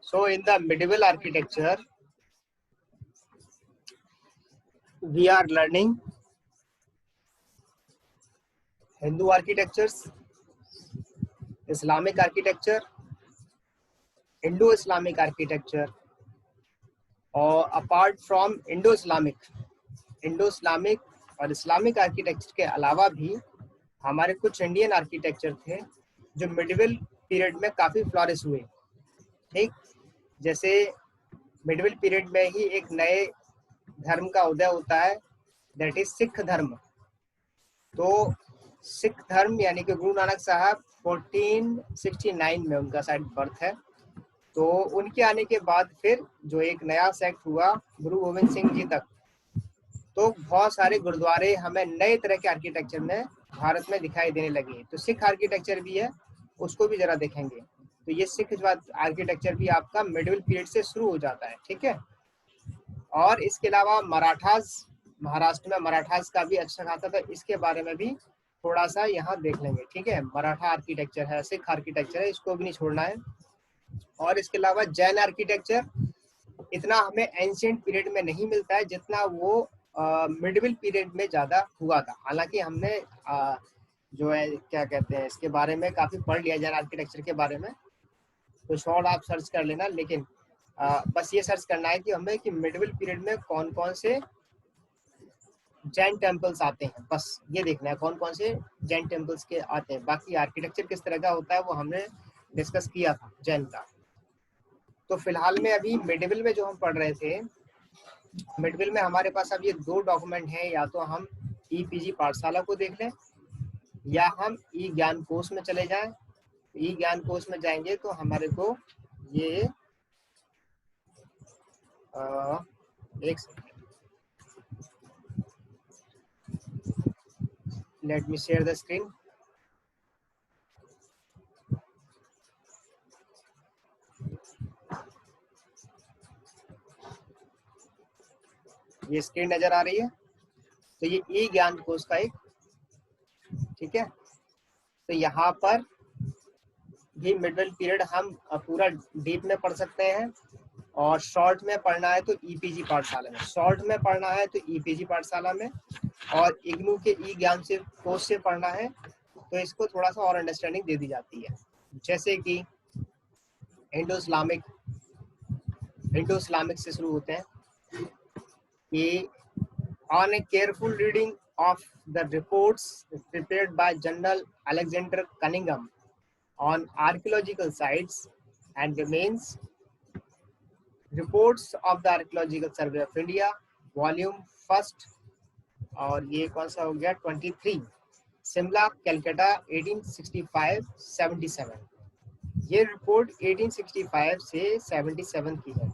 So in the medieval architecture, we are learning Hindu architectures, Islamic architecture, Indo-Islamic architecture, और apart from Indo-Islamic और Islamic architecture के अलावा भी हमारे कुछ इंडियन आर्किटेक्चर थे जो मिडिवल पीरियड में काफ़ी फ्लॉरिश हुए। ठीक, जैसे मिडिवल पीरियड में ही एक नए धर्म का उदय होता है, दैट इज सिख धर्म। तो सिख धर्म यानी कि गुरु नानक साहब 1469 में उनका शायद बर्थ है। तो उनके आने के बाद फिर जो एक नया सेक्ट हुआ गुरु गोविंद सिंह जी तक, तो बहुत सारे गुरुद्वारे हमें नए तरह के आर्किटेक्चर में भारत में दिखाई देने लगे। तो सिख आर्किटेक्चर भी है, उसको भी जरा देखेंगे। तो ये सिख आर्किटेक्चर भी आपका मिडिवल पीरियड से शुरू हो जाता है। ठीक है, और इसके अलावा मराठास, महाराष्ट्र में मराठास का भी अच्छा खासा, तो इसके बारे में भी थोड़ा सा यहाँ देख लेंगे। ठीक है, मराठा आर्किटेक्चर है, सिख आर्किटेक्चर है, इसको भी नहीं छोड़ना है। और इसके अलावा जैन आर्किटेक्चर इतना हमें एंशिएंट पीरियड में नहीं मिलता है जितना वो मिडिवल पीरियड में ज्यादा हुआ था। हालांकि हमने जो है क्या कहते हैं इसके बारे में काफी पढ़ लिया जैन आर्किटेक्चर के बारे में, तो शॉर्ट आप सर्च कर लेना। लेकिन बस ये सर्च करना है कि हमें कि मिडिवल पीरियड में कौन कौन से जैन टेम्पल्स आते हैं, बस ये देखना है कौन कौन से जैन टेम्पल्स के आते हैं। बाकी आर्किटेक्चर किस तरह का होता है वो हमने डिस्कस किया था जैन का। तो फिलहाल में अभी मिडिवल में जो हम पढ़ रहे थे, मिडिवल में हमारे पास अब ये दो डॉक्यूमेंट हैं, या तो हम ईपीजी पाठशाला को देख लें या हम ई ज्ञान कोश में चले जाएं। ई ज्ञान कोश में जाएंगे तो हमारे को ये एक let me share the screen. ये स्क्रीन नजर आ रही है, तो ये ई ज्ञान कोश का एक, ठीक है। तो यहाँ पर भी मिडिल पीरियड हम पूरा डीप में पढ़ सकते हैं, और शॉर्ट में पढ़ना है तो ईपीजी पाठशाला में, शॉर्ट में पढ़ना है तो ईपीजी पाठशाला में, और इग्नू के ई ज्ञान से कोर्स से पढ़ना है तो इसको थोड़ा सा और अंडरस्टैंडिंग दे दी जाती है। जैसे कि इंडो इस्लामिक से शुरू होते हैं कि on A careful reading of the reports prepared by General Alexander Cunningham on archaeological sites and remains, reports of the Archaeological Survey of India, volume 1, और ये कौन सा हो गया 23, शिमला कलकत्ता 1865-77। ये रिपोर्ट 1865 से 77 की है।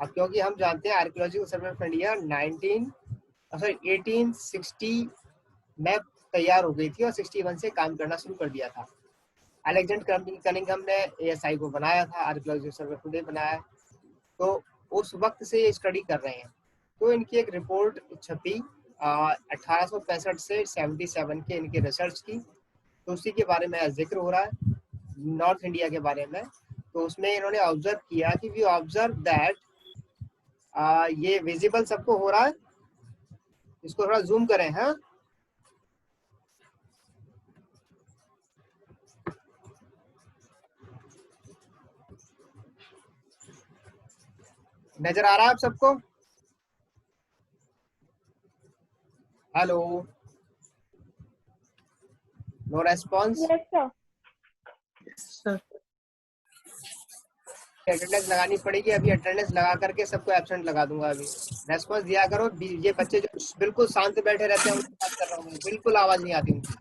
अब क्योंकि हम जानते हैं आर्कियोलॉजिकल सर्वे ऑफ इंडिया 1860 में तैयार हो गई थी और 61 से काम करना शुरू कर दिया था। अलेक्जेंडर कनिंघम ने एएसआई को बनाया था, आर्कियोलॉजिकल सर्वे ऑफ इंडिया बनाया, तो उस वक्त से ये स्टडी कर रहे हैं। तो इनकी एक रिपोर्ट छपी 1865 से 77 के इनके रिसर्च की, तो उसी के बारे में जिक्र हो रहा है नॉर्थ इंडिया के बारे में। तो उसमें इन्होंने ऑब्जर्व किया कि वी ऑब्जर्व दैट, ये विजिबल सबको हो रहा है, इसको थोड़ा जूम करें। हाँ, नजर आ रहा है आप सबको? Hello, no response? अटेंडेंस लगानी पड़ेगी अभी, अटेंडेंस लगा करके सबको एब्सेंट लगा दूंगा अभी। रेस्पॉन्स दिया करो। ये बच्चे जो बिल्कुल शांत बैठे रहते हैं उनकी बात कर रहा हूँ, बिल्कुल आवाज नहीं आती उनकी।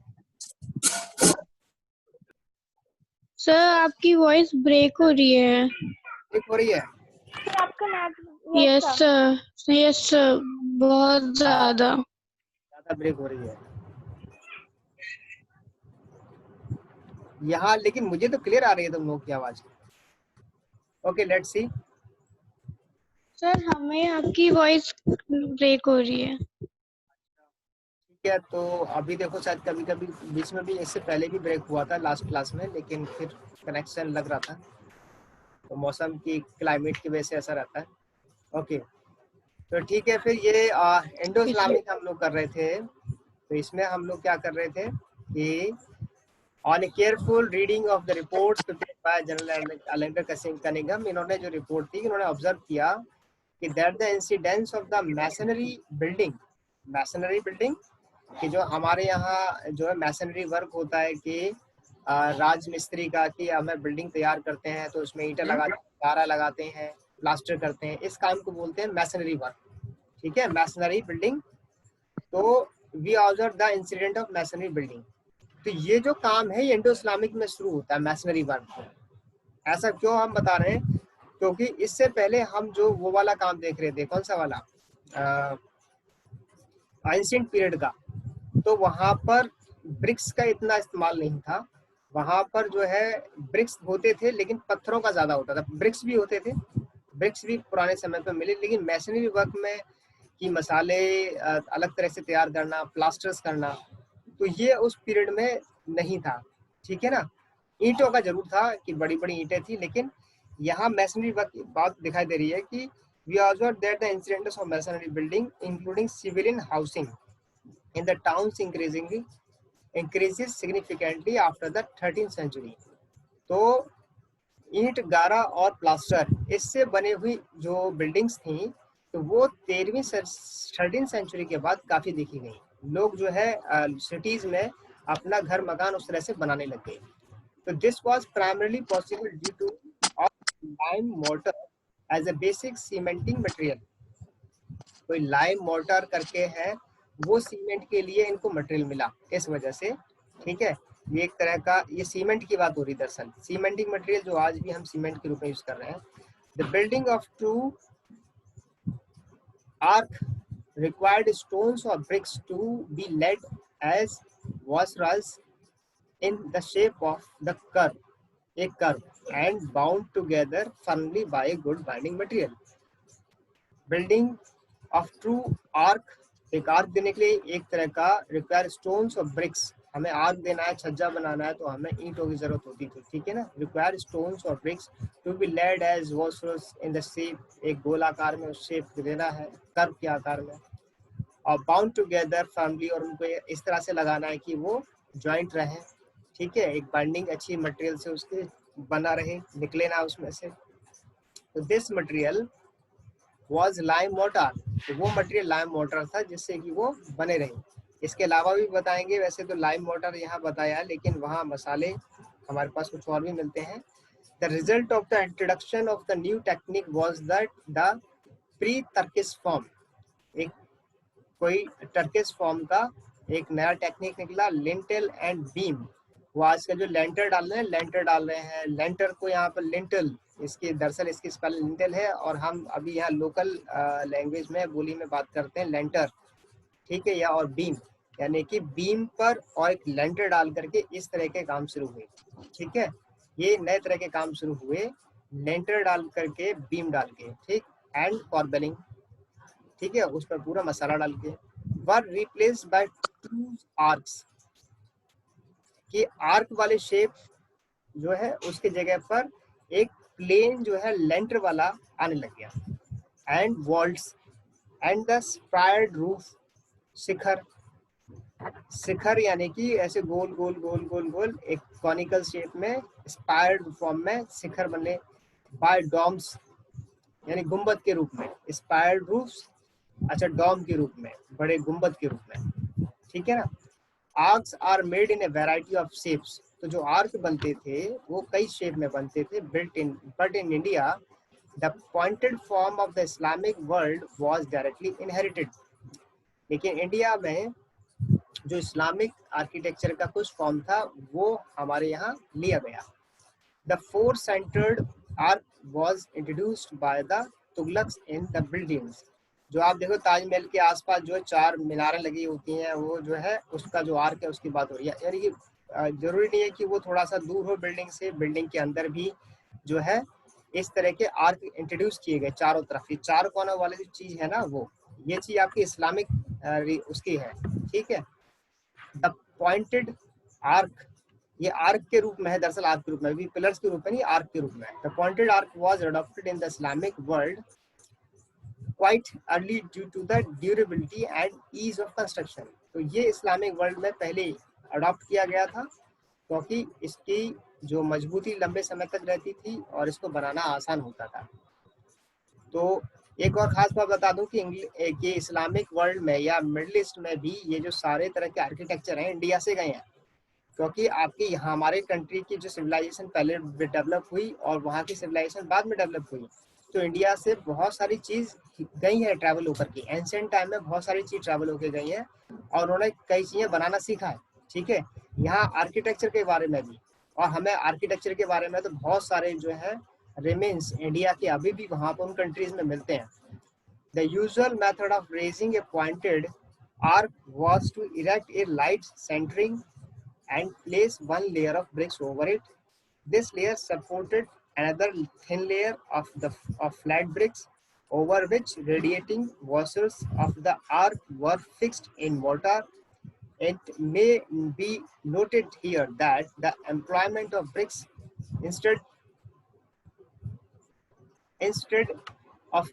सर आपकी वॉइस ब्रेक हो रही है। ब्रेक हो रही है? यस सर, बहुत ज्यादा ब्रेक हो रही है यहाँ, लेकिन मुझे तो क्लियर आ रही है तुम लोग की आवाज। Okay, let's see. सर हमें आपकी वॉइस ब्रेक हो रही है। ठीक है, तो अभी देखो शायद कभी कभी बीच में भी, इससे पहले भी ब्रेक हुआ था लास्ट क्लास में, लेकिन फिर कनेक्शन लग रहा था। तो मौसम की क्लाइमेट की वजह से असर आता है। ओके, तो ठीक है, फिर ये इंडो इस्लामिक हम लोग कर रहे थे। तो इसमें हम लोग क्या कर रहे थे कि on A careful reading of the reports prepared by general Alexander Cunningham, इन्होंने जो रिपोर्ट थी इन्होंने ऑब्जर्व किया कि that the incidence of the masonry building कि जो हमारे यहाँ जो है मैसनरी वर्क होता है कि राज मिस्त्री का कि हमें बिल्डिंग तैयार करते हैं तो उसमें ईंटें लगाते हैं, तारा लगाते हैं, प्लास्टर करते हैं, इस काम को बोलते हैं मैसनरी वर्क। ठीक है, मैसनरी बिल्डिंग। तो we observe the incident of masonry building. तो ये जो काम है ये इंडो इस्लामिक में शुरू होता है, मैसनरी वर्क। ऐसा क्यों हम बता रहे हैं? क्योंकि इससे पहले हम जो वो वाला काम देख रहे थे, कौन सा वाला, एंशिएंट पीरियड का, तो वहां पर ब्रिक्स का इतना इस्तेमाल नहीं था। वहां पर जो है ब्रिक्स होते थे लेकिन पत्थरों का ज्यादा होता था। ब्रिक्स भी होते थे, ब्रिक्स भी पुराने समय पर मिले, लेकिन मैसनरी वर्क में कि मसाले अलग तरह से तैयार करना, प्लास्टर्स करना, तो ये उस पीरियड में नहीं था। ठीक है ना, ईंटों का जरूर था कि बड़ी बड़ी ईंटें थी, लेकिन यहाँ मैसनरी वर्क की बात दिखाई दे रही है कि we observed that the incidence of masonry building including civilian housing in the towns increases significantly after the 13th century। तो ईंट, गारा और प्लास्टर इससे बने हुई जो बिल्डिंग्स थी तो वो 13वीं सेंचुरी के बाद काफी देखी गई। लोग जो है सिटीज में अपना घर मकान उस तरह से बनाने लग गए। तो this was primarily possible due to lime mortar as a basic cementing material. कोई लाइम मोर्टर करके है, वो सीमेंट के लिए इनको मटेरियल मिला इस वजह से। ठीक है, ये एक तरह का, ये सीमेंट की बात हो रही दरअसल, सीमेंटिंग मटेरियल जो आज भी हम सीमेंट के रूप में यूज कर रहे हैं। The building of true arch required stones or bricks to be laid as wasserals in the shape of the curve, a curve, and bound together firmly by a good binding material। Building of true arc, एक arc देने के लिए एक तरह का require stones और BRICS, हमें arc देना है, छज्जा बनाना है तो हमें ईंटों की जरूरत होती थी। ठीक है ना, रिक्वायर स्टोन्स और bricks to be laid as voussoirs in the shape, एक गोलाकार में उस शेप देना है, कर्व के आकार में, और बाउंड टुगेदर फैमिली, और उनको इस तरह से लगाना है कि वो ज्वाइंट रहे। ठीक है, एक बाइंडिंग अच्छी मटेरियल से उसके बना रहे, निकले ना उसमें से। तो this material was lime mortar, तो वो मटेरियल लाइम मोर्टार था जिससे कि वो बने रहे। इसके अलावा भी बताएंगे, वैसे तो लाइम मोर्टार यहाँ बताया है लेकिन वहाँ मसाले हमारे पास कुछ और भी मिलते हैं। The result of the introduction of the new technique was that the pre Turkish form, एक कोई टर्किश फॉर्म का एक नया टेक्निक निकला, लिंटेल एंड बीम। वो आजकल जो लेंटर डाल रहे हैं, लेंटर को यहाँ पर लिंटल, इसकी दरअसल इसकी स्पेलिंग लिंटेल है, और हम अभी यहाँ लोकल लैंग्वेज में, बोली में बात करते हैं लेंटर। ठीक है, या और बीम, यानी कि बीम पर और एक लेंटर डाल करके इस तरह के काम शुरू हुए। ठीक है, ये नए तरह के काम शुरू हुए, लेंटर डाल करके, बीम डाल के, ठीक, एंड कॉर्बेलिंग, ठीक है, उस पर पूरा मसाला डाल के, वर रिप्लेस्ड बाय टू आर्क्स, कि आर्क वाले शेप जो है उसके जगह पर एक प्लेन जो है लेंटर वाला आने लग गया। And vaults and the spired roof, शिखर यानी कि ऐसे गोल गोल गोल गोल गोल एक कॉनिकल शेप में, स्पायर्ड फॉर्म में शिखर बने, बाय डॉम्स यानी गुंबद के रूप में, स्पायर्ड रूफ्स, अच्छा डॉम के रूप में, बड़े गुंबद के रूप में। ठीक है ना, arches are made in a variety of shapes, तो जो आर्क बनते थे वो कई शेप में बनते थे, but in India the pointed form of the Islamic world was directly inherited. लेकिन इंडिया में जो इस्लामिक आर्किटेक्चर का कुछ फॉर्म था वो हमारे यहाँ लिया गया। The four centred arc was introduced by the Tughlaqs in the buildings. जो आप देखो ताजमहल के आसपास जो 4 मीनारें लगी होती हैं, वो जो है उसका जो आर्क है उसकी बात हो रही है। यानी कि जरूरी नहीं है कि वो थोड़ा सा दूर हो बिल्डिंग से, बिल्डिंग के अंदर भी जो है इस तरह के आर्क इंट्रोड्यूस किए गए चारों तरफ। ये 4 कोनों वाली जो चीज है ना, वो ये चीज आपकी इस्लामिक उसकी है। ठीक है, द पॉइंटेड आर्क ये आर्क के रूप में है, दरअसल आर्क के रूप में भी, पिलर्स के रूप में नहीं, आर्क के रूप में। The pointed arch was adopted in the Islamic world quite early due to the durability and ease of construction. तो ये इस्लामिक वर्ल्ड में पहले अडॉप्ट किया गया था क्योंकि इसकी जो मजबूती लंबे समय तक रहती थी और इसको बनाना आसान होता था। तो एक और खास बात बता दूं कि इस्लामिक वर्ल्ड में या मिडिल ईस्ट में भी ये जो सारे तरह के आर्किटेक्चर हैं इंडिया से गए हैं, क्योंकि आपकी हमारे कंट्री की जो सिविलाइजेशन पहले डेवलप हुई और वहाँ की सिविलाइजेशन बाद में डेवलप हुई, तो इंडिया से बहुत सारी चीज़ गई है ट्रैवल होकर के। एंशिएंट टाइम में बहुत सारी चीज़ ट्रैवल होकर गई हैं और उन्होंने कई चीज़ें बनाना सीखा है। ठीक है, यहाँ आर्किटेक्चर के बारे में भी, और हमें आर्किटेक्चर के बारे में तो बहुत सारे जो है रिमेन्स इंडिया के अभी भी वहाँ पर उन कंट्रीज में मिलते हैं। The usual method of raising a pointed arch was to erect a light centering and place one layer of bricks over it. This layer supported another thin layer of flat bricks over which radiating washes of the arc were fixed in mortar. It may be noted here that the employment of bricks instead of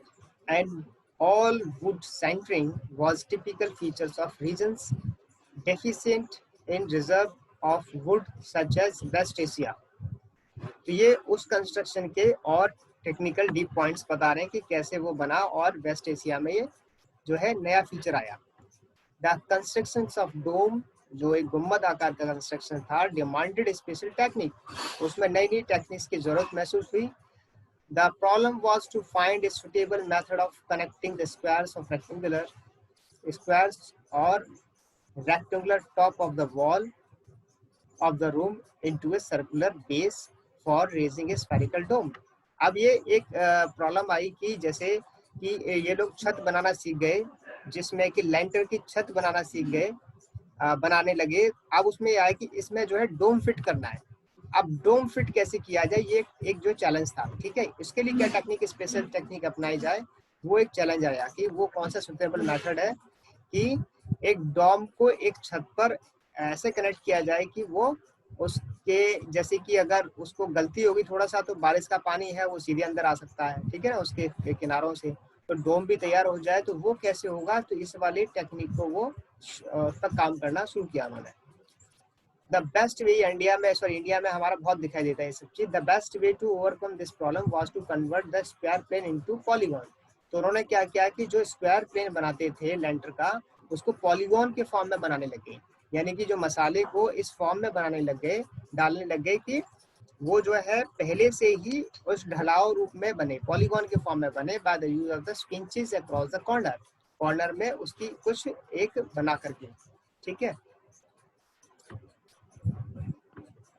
an all wood centering was typical features of regions deficient in reserve of wood such as West Asia. तो ये उस construction के और technical deep points बता रहे हैं कि कैसे वो बना और वेस्ट एशिया में ये जो है नया फीचर आया। द कंस्ट्रक्शंस ऑफ डोम, जो एक गुम्बद आकार का कंस्ट्रक्शन था, डिमांडेड स्पेशल टेक्निक, उसमें नई नई टेक्निक्स की जरूरत महसूस हुई। The problem was to find a suitable method of connecting the squares of rectangular squares और rectangular top of the wall of the room into a circular base for raising a spherical dome. अब ये एक problem आई कि जैसे कि ये लोग छत बनाना सीख गए, जिसमें कि लेंटर की छत बनाना सीख गए, बनाने लगे। अब उसमें आया कि इसमें जो है डोम फिट करना है। अब डोम फिट कैसे किया जाए, ये एक जो चैलेंज था। ठीक है, इसके लिए क्या टेक्निक, स्पेशल टेक्निक अपनाई जाए, वो एक चैलेंज आया कि वो कौन सा सुटेबल मेथड है कि एक डॉम को एक छत पर ऐसे कनेक्ट किया जाए कि वो उसके, जैसे कि अगर उसको गलती होगी थोड़ा सा तो बारिश का पानी है वो सीधे अंदर आ सकता है, ठीक है ना, उसके किनारों से, तो डोम भी तैयार हो जाए। तो वो कैसे होगा, तो इस वाली टेक्निक को वो तक काम करना शुरू किया उन्होंने। द बेस्ट वे इंडिया में हमारा बहुत दिखाई देता है ये सब चीज। The best way to overcome this problem was to convert the square plane into polygon. तो उन्होंने क्या किया कि जो स्क्वायर प्लेन बनाते थे लेंटर का, उसको पॉलीगॉन के फॉर्म में बनाने लगे, यानी कि जो मसाले को इस फॉर्म में बनाने लग गए, डालने लग गए कि वो जो है पहले से ही उस ढलाव रूप में बने, पॉलीगॉन के फॉर्म में बने, bye the use of the pinches across the corner में उसकी कुछ एक बना करके। ठीक है,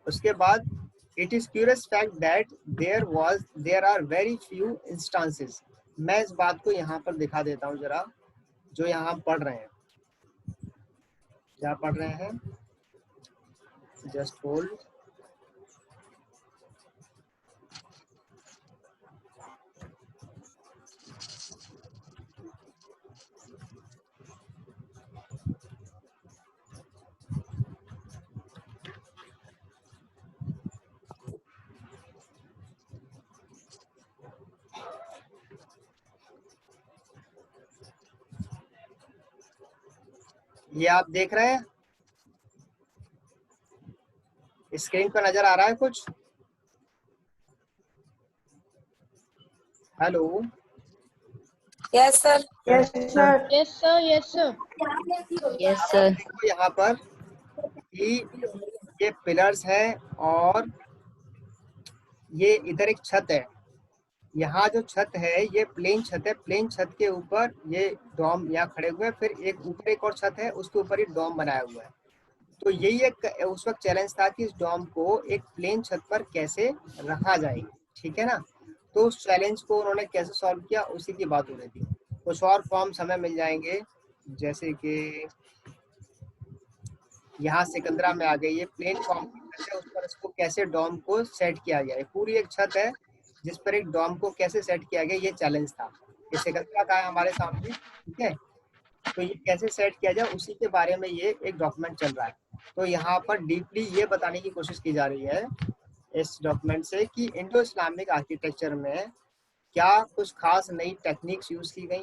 उसके बाद it is curious fact that there are very few instances. मैं इस बात को यहाँ पर दिखा देता हूँ जरा, जो यहाँ हम पढ़ रहे हैं, क्या पढ़ रहे हैं, जस्ट होल्ड। ये आप देख रहे हैं, स्क्रीन पर नजर आ रहा है कुछ? Hello, yes sir. Yes sir. Yes sir. Yes sir. यहाँ पर कि ये पिलर्स है और ये इधर एक छत है। यहाँ जो छत है ये प्लेन छत है, प्लेन छत के ऊपर ये डोम यहाँ खड़े हुए हैं, फिर एक ऊपर एक और छत है, उसके ऊपर ये डोम बनाया हुआ है। तो यही एक उस वक्त चैलेंज था कि इस डोम को एक प्लेन छत पर कैसे रखा जाए। ठीक है ना, तो उस चैलेंज को उन्होंने कैसे सॉल्व किया, उसी की बात हो रही थी। कुछ और फॉर्म्स हमें मिल जाएंगे, जैसे कि यहाँ सिकंदरा में आ गई ये प्लेन फॉर्म, उस पर इसको कैसे डोम को सेट किया गया है। पूरी एक छत है जिस पर एक डोम को कैसे सेट किया गया, ये चैलेंज था। ये सिकंदरा का है हमारे सामने। ठीक है, तो ये कैसे सेट किया जाए उसी के बारे में ये एक डॉक्यूमेंट चल रहा है। तो यहाँ पर डीपली ये बताने की कोशिश की जा रही है इस डॉक्यूमेंट से कि इंडो इस्लामिक आर्किटेक्चर में क्या कुछ खास नई टेक्निक्स यूज की गई,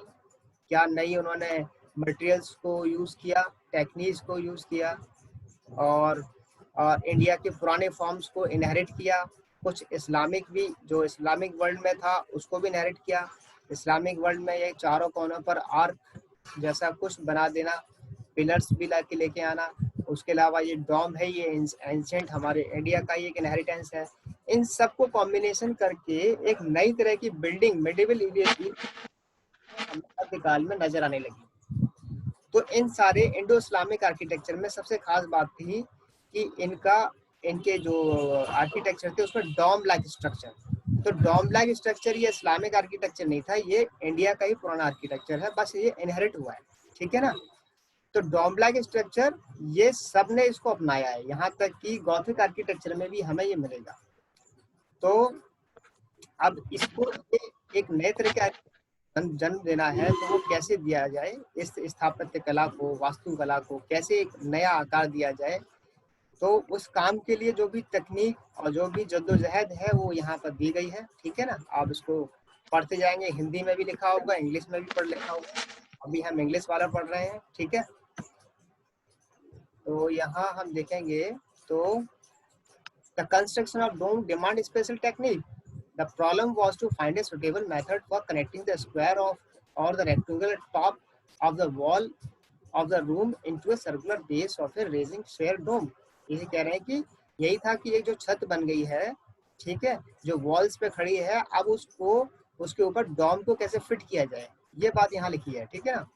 क्या नई उन्होंने मटेरियल्स को यूज किया, टेक्निक्स को यूज किया, और इंडिया के पुराने फॉर्म्स को इनहेरिट किया, कुछ इस्लामिक भी जो इस्लामिक वर्ल्ड में था उसको भी इनहेरिट किया। इस्लामिक वर्ल्ड में ये चारों कोनों पर आर्क जैसा कुछ बना देना, पिलर्स भी ला के लेके आना, उसके अलावा ये डॉम है, ये एंशिएंट हमारे इंडिया का ये एक इनहेरिटेंस है। इन सबको कॉम्बिनेशन करके एक नई तरह की बिल्डिंग मिडिवल एरिया की मध्यकाल में नजर आने लगी। तो इन सारे इंडो इस्लामिक आर्किटेक्चर में सबसे खास बात थी कि इनके जो आर्किटेक्चर थे उसमें डॉम लाइक स्ट्रक्चर। तो डॉम लाइक स्ट्रक्चर ये इस्लामिक आर्किटेक्चर नहीं था, ये इंडिया का ही पुराना आर्किटेक्चर है, बस ये इनहेरिट हुआ है, ठीक है ना। तो डॉम लाइक स्ट्रक्चर ये सब ने इसको अपनाया है, यहाँ तक कि गॉथिक आर्किटेक्चर में भी हमें ये मिलेगा। तो अब इसको एक नए तरह का जन्म देना है, तो वो कैसे दिया जाए, इस स्थापत्य कला को, वास्तुकला को कैसे एक नया आकार दिया जाए। तो उस काम के लिए जो भी तकनीक और जो भी जद्दोजहद है वो यहाँ पर दी गई है, ठीक है ना। आप इसको पढ़ते जाएंगे, हिंदी में भी लिखा होगा, इंग्लिश में भी पढ़ लिखा होगा, अभी हम इंग्लिश वाला पढ़ रहे हैं, ठीक है। तो यहाँ हम देखेंगे तो the construction of dome demand special technique. The problem was to find a suitable method for connecting the square or the rectangular top of the wall of the room into a circular base of a raising sheer dome। ये कह रहे हैं कि यही था कि एक जो छत बन गई है, ठीक है, जो वॉल्स पे खड़ी है, अब उसको उसके ऊपर डॉम को कैसे फिट किया जाए, ये बात यहाँ लिखी है, ठीक है ना।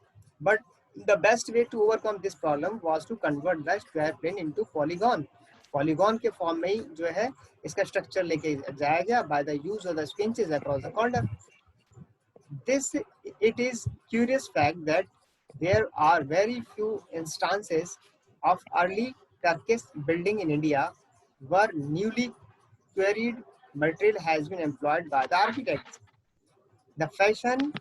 But the best way to overcome this problem was to convert the square plane into polygon. Polygon के फॉर्म में ही जो है इसका स्ट्रक्चर लेके जाया गया by the use of the squinches across the corner. This it is curious fact that there are very few instances of early Turkish building in India were newly quarried material has been employed by the architects. The fashion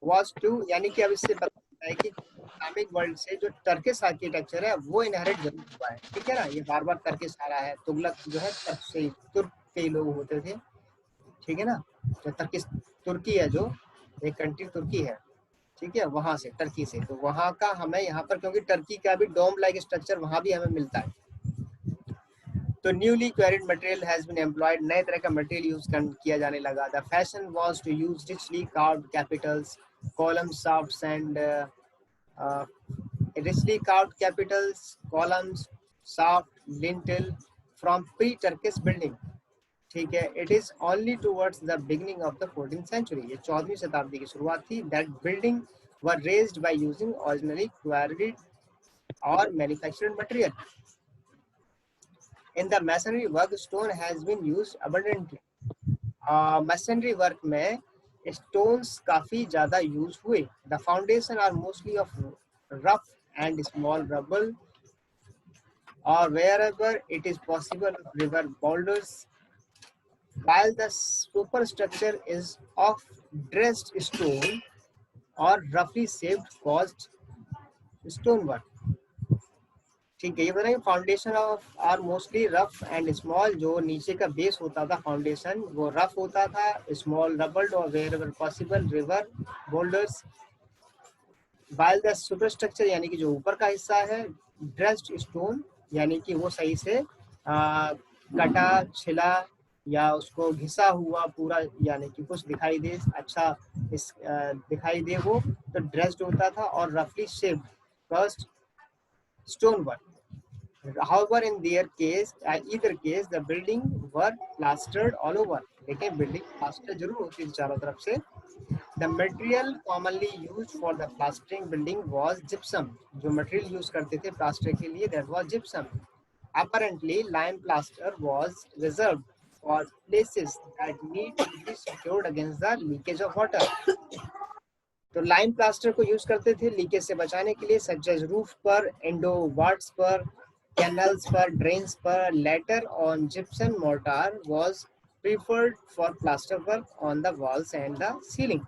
was to, यानी कि अब इससे पता चलता है कि Islamic world से जो टर्किश आर्किटेक्चर है वो इनहेरिट जरूर हुआ है, ठीक है ना। ये बार बार टर्किश आ रहा है, तुगलक जो है तर्क से, तुर्क के लोग होते थे, ठीक है ना। जो टर्किश तुर्की है, जो एक कंट्री तुर्की है, ठीक है, वहां से, टर्की से, तो वहां का हमें यहाँ पर, क्योंकि टर्की का भी डोम लाइक स्ट्रक्चर वहां भी हमें मिलता है। तो newly quarried material has been employed, नए तरह का मटेरियल यूज किया जाने लगा। The fashion was to use richly carved capitals, columns, shafts and richly carved capitals, columns, shaft, lintel from pre-Turkish building, ठीक है। It is only towards the beginning of the 14th century, ये 14वीं शताब्दी की शुरुआत थी, that building were raised by using originally quarried or manufactured material. In the masonry work, stone has been used abundantly. Masonry work में stones काफी ज्यादा use हुए। The foundation are mostly of rough and small rubble, or wherever it is possible of river boulders, while the superstructure is of dressed stone or roughly shaped caused stonework, ठीक है। ये बताइए foundation of are mostly rough and small, जो नीचे का base होता था foundation वो रफ होता था, स्मॉल रबल्ड और wherever possible river boulders, while the superstructure यानी कि जो ऊपर का हिस्सा है, ड्रेस्ड स्टोन यानी कि वो सही से कटा छिला या उसको घिसा हुआ पूरा, यानी कि कुछ दिखाई दे, अच्छा दिखाई दे, वो तो ड्रेस्ड होता था, और रफली shaped first stone work. However, in their case, either case, the building were plastered all over. लेकिन building plaster जरूर होती थी चारों तरफ से। The material commonly used for the plastering building was gypsum. जो material use करते थे plaster के लिए, that was gypsum. Apparently, lime plaster was reserved for places that need to be secured against the leakage of water. तो lime plaster को use करते थे leakage से बचाने के लिए, सच एज रूफ पर, इंडो वार्ड्स पर, कैनल्स पर, ड्रेन्स पर। Later on gypsum mortar was preferred for plaster work on the walls and the ceiling.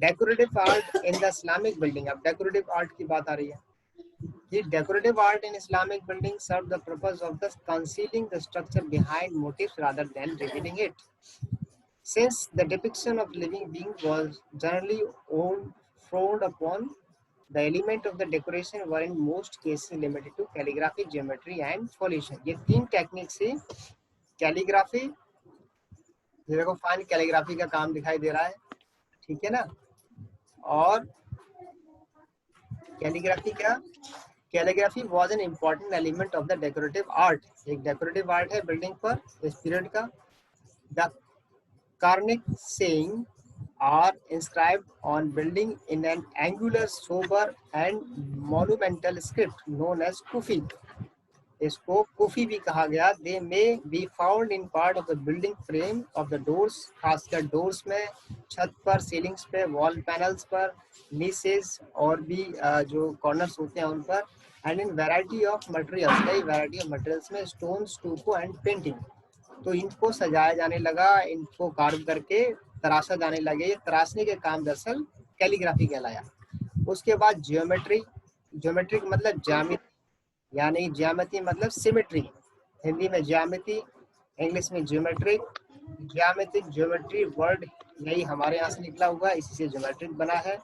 Decorative art in the Islamic building. अब डेकोरेटिव आर्ट की बात आ रही है कि decorative art in Islamic building serve the purpose of the concealing the structure behind motives rather than revealing it. Since the depiction of living being was generally frowned upon, the element of the decoration were in most cases limited to calligraphy, geometry and foliation। ये तीन technique से calligraphy, देखो fine calligraphy का काम दिखाई दे रहा है, ठीक है ना। और कैलीग्राफी क्या, calligraphy was an important element of the decorative art. एक डेकोरेटिव आर्ट है बिल्डिंग पर इस पीरियड का। The Karnic saying are inscribed on building in an angular, sober and monumental script known as Kufi। इसको कुफी भी कहा गया। They may be found in part of the building frame of the doors, खासकर doors में, छत पर, ceilings पे, wall panels पर, नीसेस और भी जो कॉर्नर्स होते हैं उन पर, and in variety of materials, कई वैरायटी ऑफ मटेरियल्स में, स्टोन, स्टूको एंड पेंटिंग। तो इनको सजाया जाने लगा, इनको कार्व करके तराशा जाने लगे। ये तराशने के काम दरअसल कैलीग्राफी कहलाया। उसके बाद ज्योमेट्री, ज्योमेट्री मतलब ज्यामिति, यानी ज्यामिति मतलब सिमेट्री, हिंदी में ज्यामिति, इंग्लिश में ज्योमेट्रिक। ज्यामितिक, ज्योमेट्री वर्ड यही हमारे यहाँ से निकला हुआ है, इसी से ज्योमेट्रिक बना है।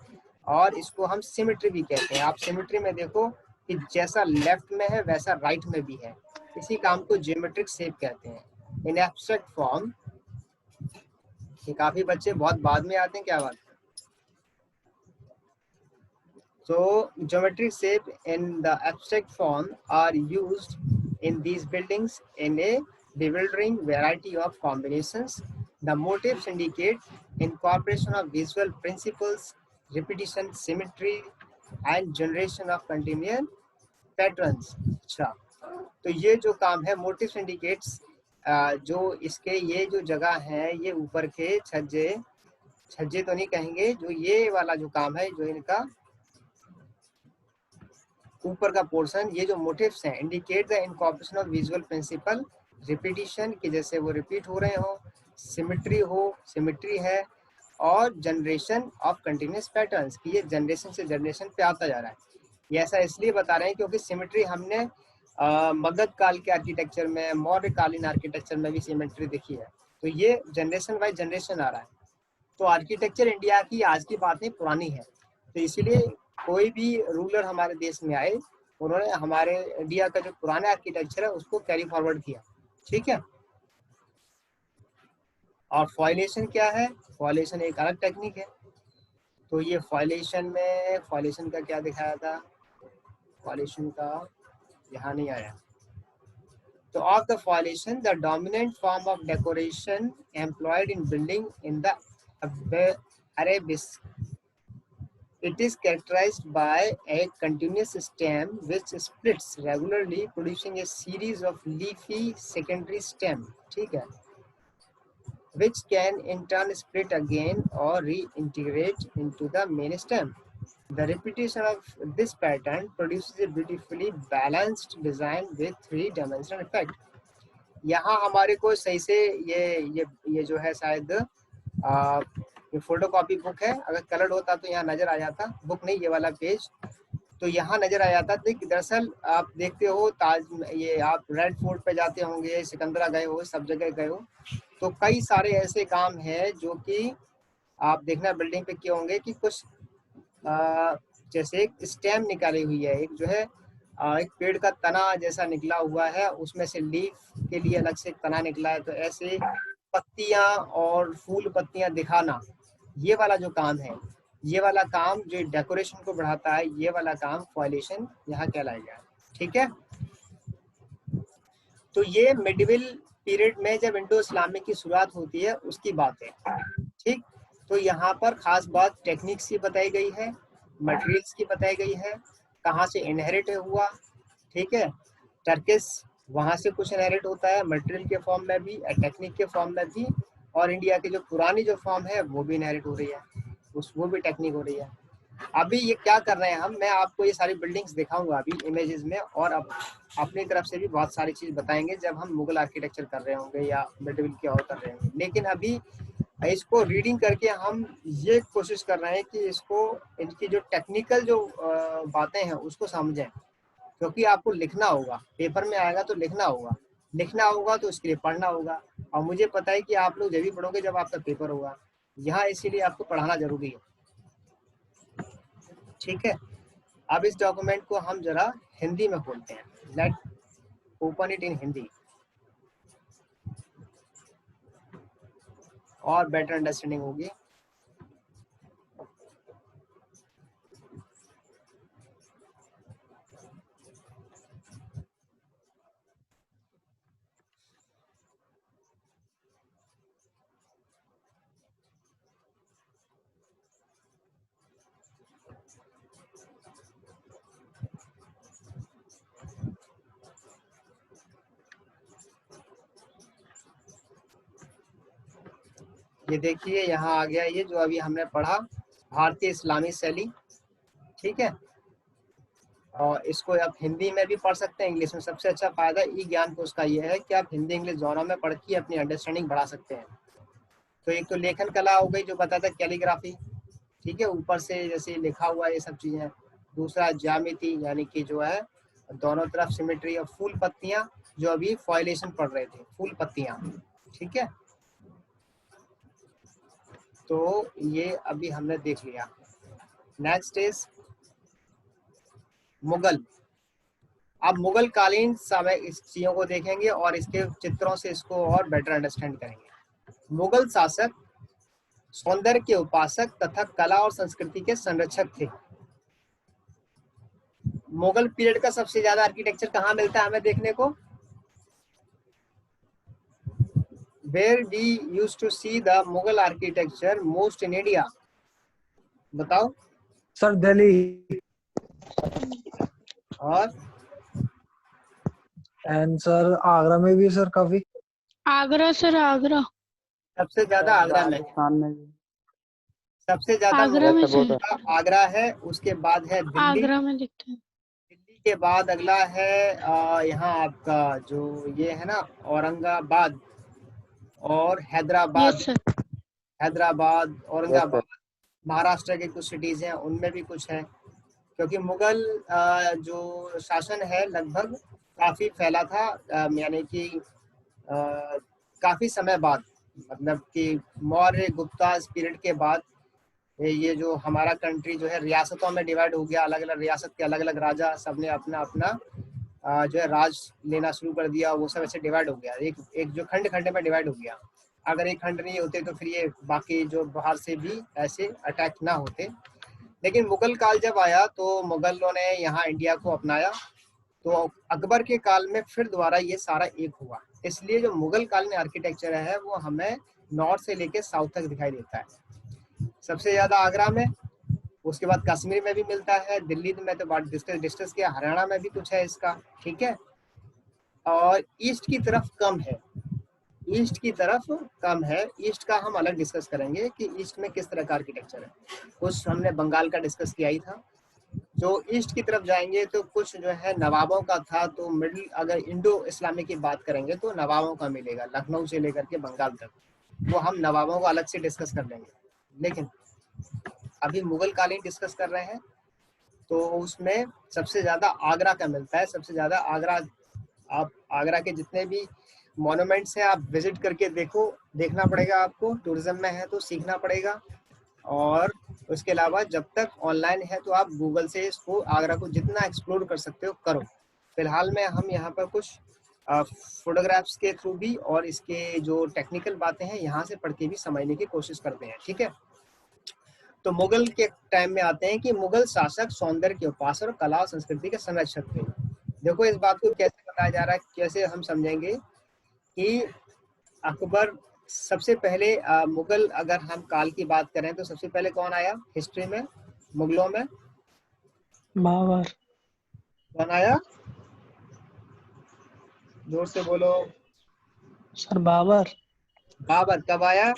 और इसको हम सिमेट्री भी कहते हैं। आप सिमेट्री में देखो कि जैसा लेफ्ट में है वैसा राइट में भी है, इसी काम को ज्योमेट्रिक शेप कहते हैं। इन एब्स्ट्रैक्ट फॉर्म, ये काफी बच्चे बहुत बाद में आते हैं, क्या बात। So geometric shape in the abstract form are used in these buildings in a bewildering variety of combinations. The motifs indicate incorporation of visual principles, repetition, symmetry and generation of continuous patterns। अच्छा, तो ये जो काम है motives indicates, जो इसके ये जो जगह है, ये ऊपर के छज्जे, छज्जे तो नहीं कहेंगे, जो ये वाला जो काम है, जो इनका ऊपर का पोर्शन, ये जो मोटिव्स हैं, indicate the incorporation of visual principle, repetition कि जैसे वो रिपीट हो रहे हो, सिमेट्री हो, सिमेट्री है, और जनरेशन ऑफ कंटिन्यूस पैटर्न्स कि ये जनरेशन से जनरेशन पे आता जा रहा है। ये ऐसा इसलिए बता रहे हैं क्योंकि सिमेट्री हमने मगध काल के आर्किटेक्चर में, मौर्य कालीन आर्किटेक्चर में भी सिमेट्री देखी है। तो ये जनरेशन बाय जनरेशन आ रहा है। तो आर्किटेक्चर इंडिया की आज की बात नहीं, पुरानी है। तो इसीलिए कोई भी रूलर हमारे देश में आए, उन्होंने हमारे इंडिया का जो पुराना आर्किटेक्चर है उसको कैरी फॉरवर्ड किया, ठीक है। और फॉइलेशन क्या है, फॉइलेशन एक अलग टेक्निक है। तो ये फॉइलेशन में, फॉइलेशन का क्या दिखाया था, फॉइलेशन का यहाँ नहीं आया। तो of the foliation, the dominant form of decoration employed in building in the arabesque. It is characterized by a continuous stem which splits regularly, producing a series of leafy secondary stem, ठीक है, which can in turn split again or reintegrate into the main stem. The repetition of this pattern produces a beautifully balanced design with three-dimensional effect। यहाँ हमारे को सही से ये जो है शायद ये फोटोकॉपी बुक है, अगर कलर्ड होता तो यहाँ नजर आ जाता, बुक नहीं ये वाला पेज, तो यहाँ नजर आ जाता। दरअसल आप देखते हो ताज, ये आप रेड फोर्ट पे जाते होंगे, सिकंदरा गए हो, सब जगह गए हो, तो कई सारे ऐसे काम हैं जो कि आप देखना बिल्डिंग पे किए होंगे कि कुछ जैसे एक स्टेम निकाली हुई है, एक जो है एक पेड़ का तना जैसा निकला हुआ है, उसमें से लीफ के लिए अलग से एक तना निकला है। तो ऐसे पत्तियां और फूल पत्तियां दिखाना, ये वाला जो काम है, ये वाला काम जो डेकोरेशन को बढ़ाता है, ये वाला काम फॉइलेशन यहाँ कहलाएगा, ठीक है। तो ये मिडिवल पीरियड में जब इंडो इस्लामिक की शुरुआत होती है उसकी बात है, ठीक। तो यहाँ पर खास बात टेक्निक्स की बताई गई है, मटेरियल्स की बताई गई है, कहाँ से इनहेरिट हुआ, ठीक है। टर्किश वहाँ से कुछ इनहेरिट होता है मटेरियल के फॉर्म में भी, टेक्निक के फॉर्म में भी, और इंडिया की जो पुरानी जो फॉर्म है वो भी इनहेरिट हो रही है, वो भी टेक्निक हो रही है। अभी ये क्या कर रहे हैं हम, मैं आपको ये सारी बिल्डिंग्स दिखाऊंगा अभी इमेजेस में, और अब अपनी तरफ से भी बहुत सारी चीज बताएंगे जब हम मुगल आर्किटेक्चर कर रहे होंगे या मिडिवल की और कर रहे होंगे। लेकिन अभी इसको रीडिंग करके हम ये कोशिश कर रहे हैं कि इसको, इनकी जो टेक्निकल जो बातें हैं उसको समझें, क्योंकि आपको लिखना होगा, पेपर में आएगा तो लिखना होगा, लिखना होगा तो उसके लिए पढ़ना होगा। और मुझे पता है कि आप लोग जब भी पढ़ोगे जब आपका पेपर होगा, यहाँ इसीलिए आपको पढ़ाना जरूरी है। ठीक है, अब इस डॉक्यूमेंट को हम जरा हिंदी में खोलते हैं। Late open it in Hindi और बेटर अंडरस्टैंडिंग होगी। ये देखिए यहाँ आ गया, ये जो अभी हमने पढ़ा, भारतीय इस्लामी शैली। ठीक है, और इसको आप हिंदी में भी पढ़ सकते हैं, इंग्लिश में। सबसे अच्छा फायदा ई ज्ञान को उसका ये है कि आप हिंदी इंग्लिश दोनों में पढ़ के अपनी अंडरस्टैंडिंग बढ़ा सकते हैं। तो एक तो लेखन कला हो गई जो बताता है, कैलीग्राफी। ठीक है, ऊपर से जैसे लिखा हुआ ये सब चीजें। दूसरा ज्यामिति, यानी कि जो है दोनों तरफ सिमेट्री, और फूल पत्तियां जो अभी फॉइलेशन पढ़ रहे थे, फूल पत्तियां। ठीक है, तो ये अभी हमने देख लिया। Next is Mughal. अब मुगल कालीन समय इस चीजों को देखेंगे और इसके चित्रों से इसको और बेटर अंडरस्टैंड करेंगे। मुगल शासक सौंदर्य के उपासक तथा कला और संस्कृति के संरक्षक थे। मुगल पीरियड का सबसे ज्यादा आर्किटेक्चर कहाँ मिलता है हमें देखने को? Where we used to see the Mughal architecture most in India? बताओ। सर दिल्ली। और एंड सर आगरा में भी सर काफी। आगरा सर, आगरा। सबसे ज्यादा आगरा में, राजस्थान में भी। सबसे ज्यादा आगरा में मुगल सर, का आगरा है, उसके बाद है दिल्ली। आगरा में दिखता है। दिल्ली के बाद अगला है यहाँ आपका जो ये है ना, औरंगाबाद और हैदराबाद। Yes sir. हैदराबाद, औरंगाबाद, महाराष्ट्र के कुछ सिटीज हैं उनमें भी कुछ है। क्योंकि मुगल जो शासन है लगभग काफी फैला था, यानी कि काफी समय बाद, मतलब कि मौर्य गुप्ता पीरियड के बाद ये जो हमारा कंट्री जो है रियासतों में डिवाइड हो गया। अलग अलग रियासत के अलग अलग राजा, सबने अपना अपना जो है राज लेना शुरू कर दिया। वो सब ऐसे डिवाइड हो गया, एक एक जो खंड खंड में डिवाइड हो गया। अगर एक खंड नहीं होते तो फिर ये बाकी जो बाहर से भी ऐसे अटैक ना होते। लेकिन मुगल काल जब आया तो मुगलों ने यहाँ इंडिया को अपनाया, तो अकबर के काल में फिर दोबारा ये सारा एक हुआ। इसलिए जो मुगल काल में आर्किटेक्चर है वो हमें नॉर्थ से लेके साउथ तक दिखाई देता है। सबसे ज्यादा आगरा में, उसके बाद कश्मीर में भी मिलता है, दिल्ली में तो बात डिस्कस किया, हरियाणा में भी कुछ है इसका। ठीक है, और ईस्ट की तरफ कम है, ईस्ट की तरफ कम है। ईस्ट का हम अलग डिस्कस करेंगे कि ईस्ट में किस तरह का आर्किटेक्चर है। कुछ हमने बंगाल का डिस्कस किया ही था। जो ईस्ट की तरफ जाएंगे तो कुछ जो है नवाबों का था। तो मिडिल, अगर इंडो इस्लामी की बात करेंगे तो नवाबों का मिलेगा, लखनऊ से लेकर के बंगाल तक। वो हम नवाबों को अलग से डिस्कस कर लेंगे। लेकिन अभी मुगल कालीन डिस्कस कर रहे हैं, तो उसमें सबसे ज्यादा आगरा का मिलता है। सबसे ज्यादा आगरा, आप आगरा के जितने भी मॉन्यूमेंट्स हैं आप विजिट करके देखो, देखना पड़ेगा आपको। टूरिज्म में है तो सीखना पड़ेगा। और उसके अलावा जब तक ऑनलाइन है तो आप गूगल से इसको, आगरा को जितना एक्सप्लोर कर सकते हो करो। फिलहाल में हम यहाँ पर कुछ फोटोग्राफ्स के थ्रू भी और इसके जो टेक्निकल बातें हैं यहाँ से पढ़ के भी समझने की कोशिश करते हैं। ठीक है, तो मुगल के टाइम में आते हैं कि मुगल शासक सौंदर्य के उपासक और कला और संस्कृति के संरक्षक थे। देखो इस बात को कैसे बताया जा रहा है, कैसे हम समझेंगे कि अकबर सबसे पहले मुगल, अगर हम काल की बात करें तो सबसे पहले कौन आया हिस्ट्री में मुगलों में? बाबर। कौन आया? जोर से बोलो। सर बाबर। बाबर कब आया?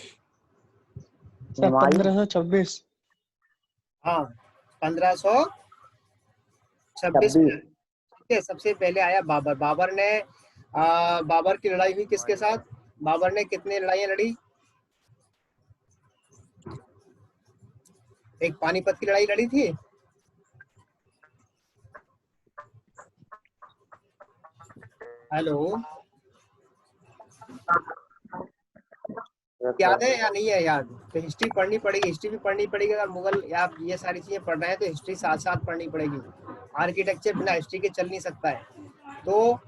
सर 1526। हाँ, 1526 में। ठीक है, सबसे पहले आया बाबर। बाबर ने बाबर की लड़ाई हुई किसके साथ? बाबर ने कितनी लड़ाइयां लड़ी? एक पानीपत की लड़ाई लड़ी थी, हेलो, याद है या नहीं है याद? तो हिस्ट्री पढ़नी पड़ेगी, हिस्ट्री भी पढ़नी पड़ेगी। अगर मुगल या ये सारी चीजें पढ़ रहे हैं तो हिस्ट्री साथ साथ पढ़नी पड़ेगी। आर्किटेक्चर बिना हिस्ट्री के चल नहीं सकता है। तो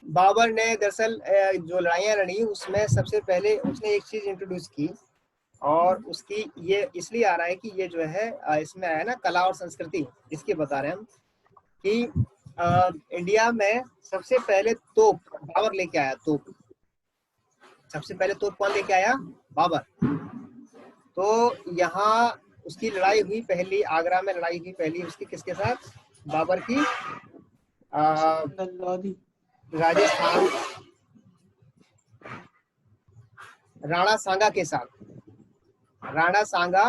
बाबर ने दरअसल जो लड़ाइयाँ लड़ी उसमें सबसे पहले उसने एक चीज इंट्रोड्यूस की, और उसकी ये इसलिए आ रहा है कि ये जो है इसमें आया ना कला और संस्कृति, इसके बता रहे हैं हम कि इंडिया में सबसे पहले तोप बाबर लेके आया। तोप सबसे पहले तोप कौन लेके आया? बाबर। तो यहाँ उसकी लड़ाई हुई पहली, आगरा में लड़ाई हुई पहली उसकी किसके साथ? बाबर की राजस्थान राणा सांगा के साथ। राणा सांगा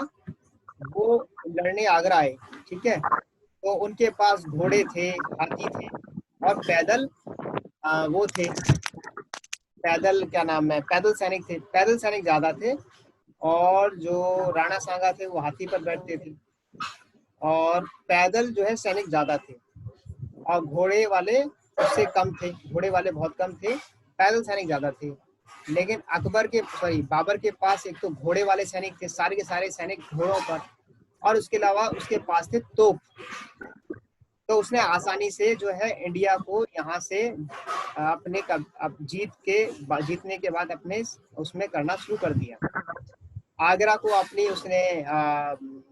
वो लड़ने आगरा आए, ठीक है। तो उनके पास घोड़े थे, हाथी थे, और पैदल वो थे, पैदल क्या नाम है, पैदल सैनिक थे। पैदल सैनिक ज्यादा थे, और जो राणा सांगा थे वो हाथी पर बैठते थे, और पैदल जो है सैनिक ज्यादा थे, और घोड़े वाले उससे कम थे। घोड़े वाले बहुत कम थे, पैदल सैनिक ज्यादा थे। लेकिन बाबर के पास एक तो घोड़े वाले सैनिक थे, सारे के सारे सैनिक घोड़ों पर, और उसके अलावा उसके पास थे तोप। तो उसने आसानी से जो है इंडिया को यहाँ से अपने जीतने के बाद अपने उसमें करना शुरू कर दिया। आगरा को अपनी उसने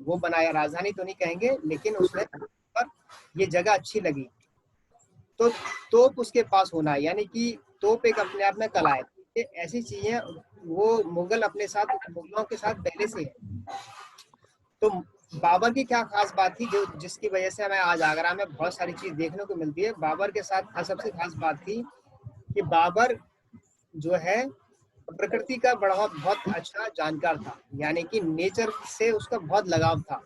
वो बनाया, राजधानी तो नहीं कहेंगे, लेकिन उसने पर ये जगह अच्छी लगी। तो तोप उसके पास होना, यानी कि तोप एक अपने आप में कला है। ये ऐसी चीजें वो मुगलों के साथ पहले से है। तो बाबर की क्या खास बात थी जो जिसकी वजह से हमें आज आगरा में बहुत सारी चीज देखने को मिलती है? बाबर के साथ सबसे खास बात थी कि बाबर जो है प्रकृति का बहुत अच्छा जानकार था, यानी कि नेचर से उसका बहुत लगाव था।